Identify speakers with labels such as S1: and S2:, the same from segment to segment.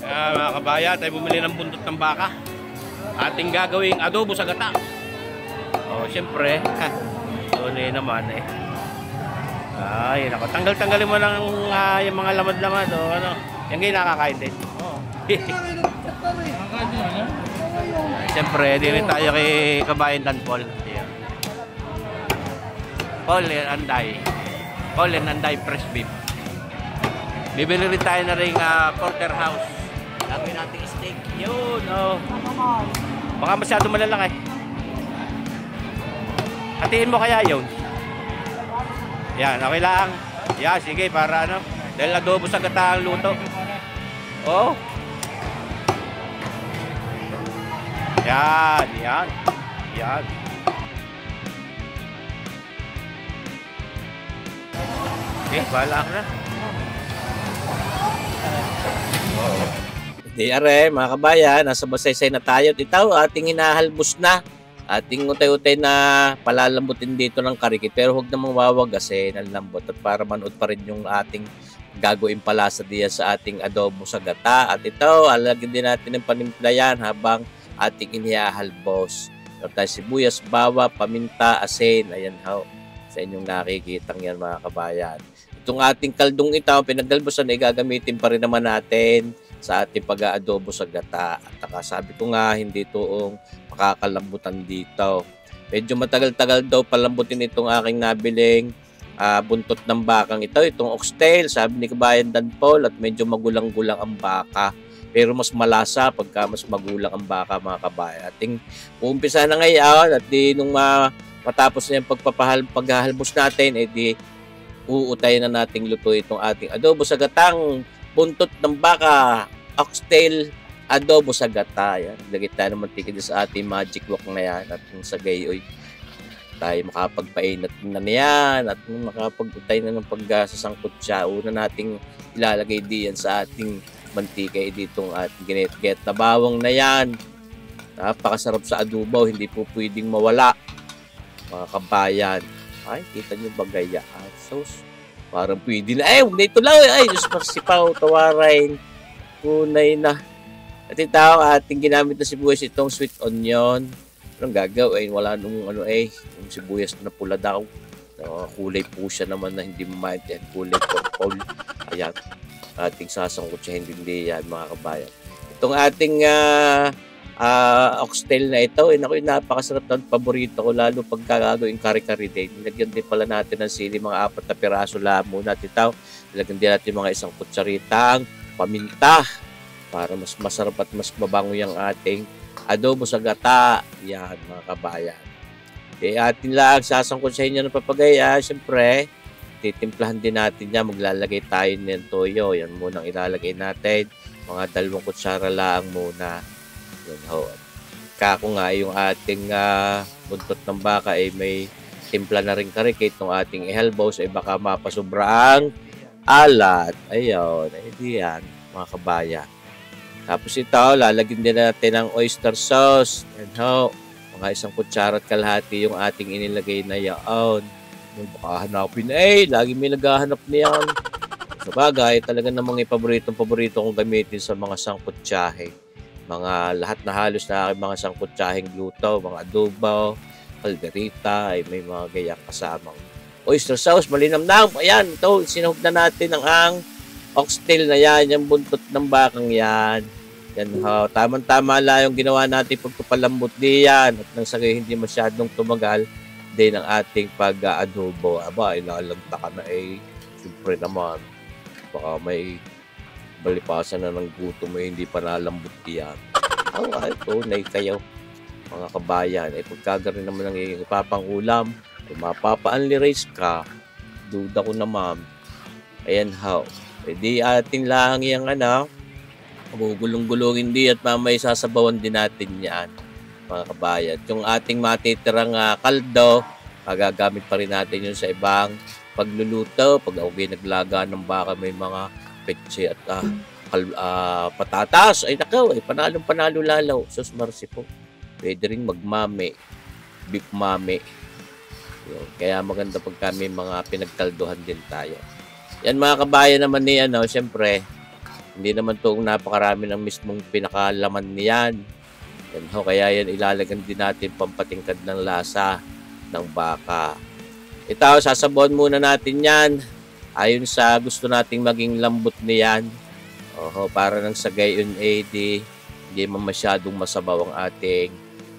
S1: Kaya mga kabayan, tayo bumili ng buntot ng baka. Ating gagawing adobo sa gata. O, syempre, tunay naman eh. Ay, nako. Tanggal-tanggalin mo ng yung mga lamad-lamad o ano. Yan kayo nakakain din. Oo. Syempre, di rin tayo kay kabayan Dan Paul. Paul and Anday. Paul and Anday fresh beef. Bibili rin tayo na rin porterhouse. Gagawin natin steak. Yun, oh. Baka masyado malalaki. Hatiin mo kaya yun? Yan, okay lang. Yan, sige, para ano. Dahil adobo sa gata ang luto. Oh. Yan, yan. Yan. Okay, bahala ka na.
S2: Di are, mga kabayan, nasa Basaysay na tayo. Ito, ating hinahalbos na. Ating utay-utay na palalambutin dito ng karikit. Pero huwag namang wawagasin ang lambot. At para manood pa rin yung ating gagawin palasa diyan sa ating adobo sa gata. At ito, alagyan din natin ng panimplayan habang ating inihahalbos. Ito tayo sibuyas, bawa, paminta, asin. Ayan ho, sa inyong nakikitang yan mga kabayan. Itong ating kaldong ito, pinagdalbosan ay gagamitin pa rin naman natin sa ating pag-aadobo sa gata. At sabi ko nga, hindi itoong makakalambutan dito. Medyo matagal-tagal daw palambutin itong aking nabiling buntot ng bakang ito. Itong oxtail, sabi ni Kabayan Dan Paul, at medyo magulang-gulang ang baka. Pero mas malasa pagka mas magulang ang baka mga kabayan. Ating uumpisa na ngayon at di nung matapos na yung paghahalbos natin, di uutay na nating luto itong ating adobo sa gatang buntot ng baka, oxtail adobo sa gata. Yan. Lagay tayo ng mantika sa ating magic wok na yan at sa gayoy tayo makapagpainat na yan at makapag-utay na ng paggasasangkot siya. Una nating ilalagay diyan sa ating mantika ditong ating ginit-get na bawang na yan. Napakasarap sa adobo, hindi po pwedeng mawala mga kabayan. Ay, kita nyo bagaya. Sauce. Parang pwede na. Huwag na ito lang. Ay, Diyos marsipaw, tawarin. Kunay na. At ito, ating ginamit na sibuyas itong sweet onion. Anong gagawin? Wala nung yung sibuyas na pula daw. Kulay po siya naman na hindi maintindihan. Kulay purple. Ayan. Ating sasangkot siya. Hindi yan, mga kabayan. Itong ating oxtail na ito, naku, napakasarap na paborito ko, lalo pag gagawin kari-kari din. Nilagyan din pala natin ng sili, mga 4 na piraso lang muna. Ito, nilagyan din natin mga 1 kutsaritang paminta para mas masarap at mas mabango yung ating adobo sa gata. Yan, mga kabayan. Atin lang, sasangkot sa inyo ng papagaya. Siyempre, titimplahan din natin yan. Maglalagay tayo ng toyo. Yan munang ilalagay natin. Mga 2 kutsara lang muna. Yan ho. Kako nga yung ating buntot ng baka ay may timpla na rin karikit ng ating ihalbos ay baka mapasubrang alat. Ayun. Ay di yan, mga kabaya. Tapos ito, lalagyan din natin ng oyster sauce. Yan ho. Mga 1 kutsara at kalahati yung ating inilagay na yaon. Yung baka hanapin, lagi may naghahanap niyan. Sa bagay, talaga namang paborito kong gamitin sa mga sangkutsahe. Mga lahat na halos na aking mga sangkutsaheng luto, mga adobo, kalderita, ay may mga gayang kasamang oyster sauce, malinamnam. Ayan, ito, sinahog na natin ang oxtail na yan, yung buntot ng bakang yan. Yan, tamang-tama lang yung ginawa natin pagpapalambot diyan at nang sagay hindi masyadong tumagal din ang ating pag-adobo. Aba, ilalagta ka na siyempre naman, baka may balipasan na ng gutom mo, hindi pa nalambot yan. Tunay kayo, mga kabayan. Pagkagarin naman ng ipapangulam, mapapa-only rice ka, duda ko naman. Ayan how. Di atin lang yung gugulong-gulongin di at mamay sasabawan din natin yan, mga kabayan. Yung ating matitirang kaldo, magagamit pa rin natin yun sa ibang pagluluto. Pag naglaga ng baka, may mga petche at patatas. Ay nakaw, panalong-panalo lalaw. Sus marsi po. Pwede rin magmame. Beef mame. Yun. Kaya maganda pag kami mga pinagkalduhan din tayo. Yan mga kabayan naman ni siyempre, Hindi naman toong napakarami ng mismong pinakalaman niyan. Yan ho, kaya yan ilalagyan din natin pampatingkad ng lasa ng baka. Ito, sasabawan muna natin yan. Ayon sa gusto nating maging lambot niyan. Oho, para nang sa gayon hindi man masyadong masabaw ang ating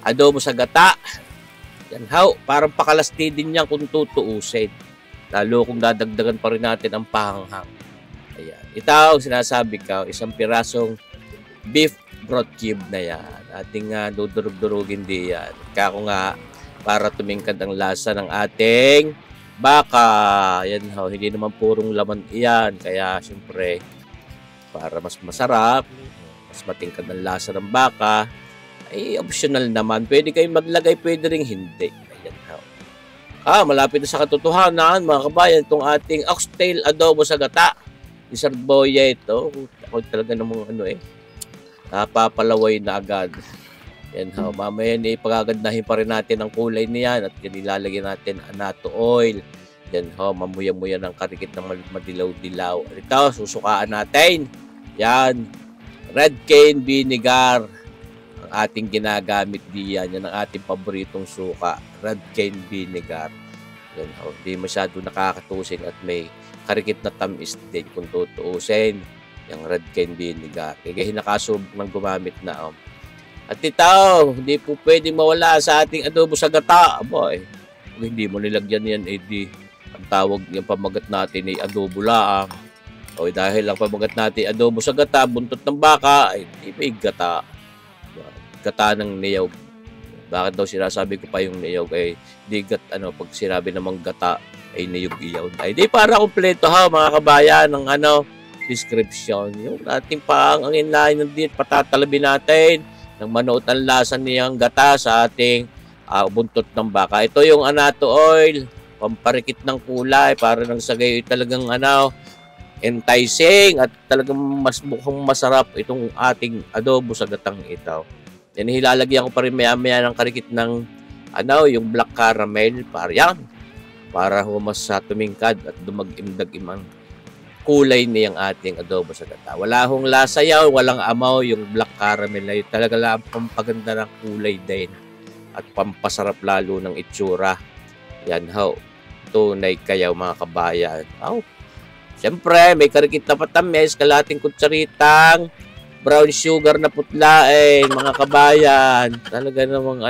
S2: adobo sa gata. Yan ho, parang pakalasti din yan kung tutuusin. Lalo kung dadagdagan pa rin natin ang pahanghang. Ayan. Ito, sinasabi ko, isang pirasong beef broth cube na yan. Ating dudurug-durugin di yan. Kako nga, para tumingkad ang lasa ng ating baka. Yan ho, hindi naman purong laman iyan. Kaya, syempre, para mas masarap, mas matingkad ang lasa ng baka, ay optional naman. Pwede kayong maglagay, pwede rin hindi. Ayan ho. Malapit na sa katotohanan, mga kabayan, itong ating oxtail adobo sa gata. Isang boya ito. Ako talaga namang napapalaway na agad. Yan ho. Mamaya ipagagandahin pa rin natin ang kulay niyan at ilalagyan natin anato oil. Yan ho. Mamuya-muya ng karikit ng madilaw-dilaw. Ito, susukaan natin. Yan. Red cane vinegar. Ang ating ginagamit diyan. Yan ang ating paboritong suka. Red cane vinegar. Yan ho. Di masyado nakakatusin at may karikit na tamis din kung tutuusin. Yung red cane vinegar. Kaya nakasubok ng gumamit na. At ito, hindi po pwedeng mawala sa ating adobo sa gata. Boy, kung hindi mo nilagyan yan, ang tawag yung pamagat natin ay adobo laang. O dahil ang pamagat natin adobo sa gata, buntot ng baka, ay di may gata. Gata ng niyog. Bakit daw sinasabi ko pa yung niyog? Pag sinabi namang gata, ay niyog iyaw. Ay di para kompleto ha, mga kabayan, ng description. Yung ating paangangin lain ng diet, patatalabi natin ng manuot ang lasa niyang gata sa ating buntot ng baka. Ito yung anato oil, pamparikit ng kulay, para nang sa gayon talagang enticing at talagang mas mukhang masarap itong ating adobo sa gatang ito. Yan, hilalagyan ko pa rin maya-maya ng karikit ng yung black caramel, para mas tumingkad at dumag-imdag ang kulay niyang ating adobo sa gata. Wala hong lasa yaw, walang amaw yung black caramel na yun. Talaga lang pampaganda ng kulay din at pampasarap lalo ng itsura. Yan ho, tunay kayaw mga kabayan. Siyempre, may karikit na patamis, kalating kutsaritang brown sugar na putlain, mga kabayan. Talaga namang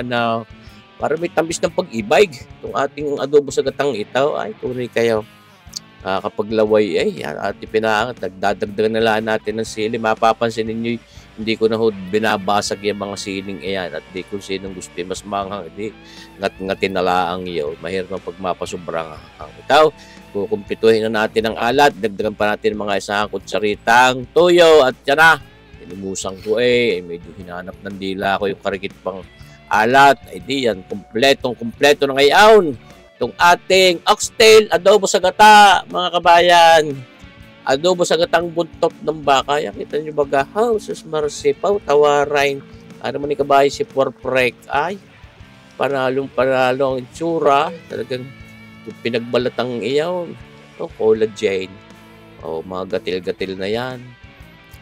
S2: para may tamis ng pag-ibig. Itong ating adobo sa gatang ito, ay tunay kayo. Kapag laway, ating pinaangat, nagdadagdagan na lang natin ng sili. Mapapansin ninyo, hindi ko na binabasag yung mga siling iyan. At di kung sinong gusto, mas manghang, ngat-ngatin na laang iyo. Mahirap pag mapasobrang hang. Ito, kukumpituhin na natin ang alat. Dagdagan pa natin mga isang kutsaritang tuyo. At yan na, inimusang ko medyo hinanap ng dila ko yung karikit pang alat. Ay di yan, kumpleto na ngayon. Itong ating oxtail adobo sa gata, mga kabayan. Adobo sa gatang buntot ng baka. Yan, kita nyo baga, sus marsipaw, tawarin. Ano man ni kabayan si porprek. Ay, panalo ang itsura. Talagang pinagbalat ang iyaw. Ito, collagen. Mga gatil-gatil na yan.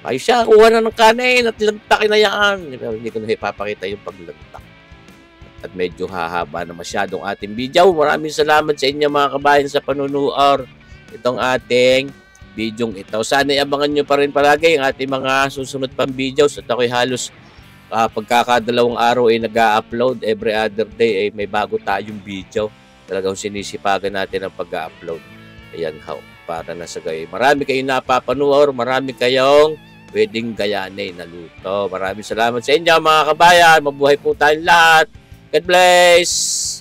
S2: Ay siya, kuha na ng kanin at lantakin na yan. Pero hindi ko na ipapakita yung paglantak. At medyo hahaba na masyadong ating video. Maraming salamat sa inyo mga kabayan sa panunood itong ating bidyong ito. Sana iabangan nyo pa rin palagi ang ating mga susunod pang videos. At ako'y halos pagkakadalawang araw ay nag-a-upload. Every other day ay may bago tayong video. Talagang sinisipagan natin ang pag-a-upload. Ayan how, para na sa gayon. Marami kayong napapanood. Marami kayong pwedeng gayanin na luto. Maraming salamat sa inyo mga kabayan. Mabuhay po tayong lahat. God bless!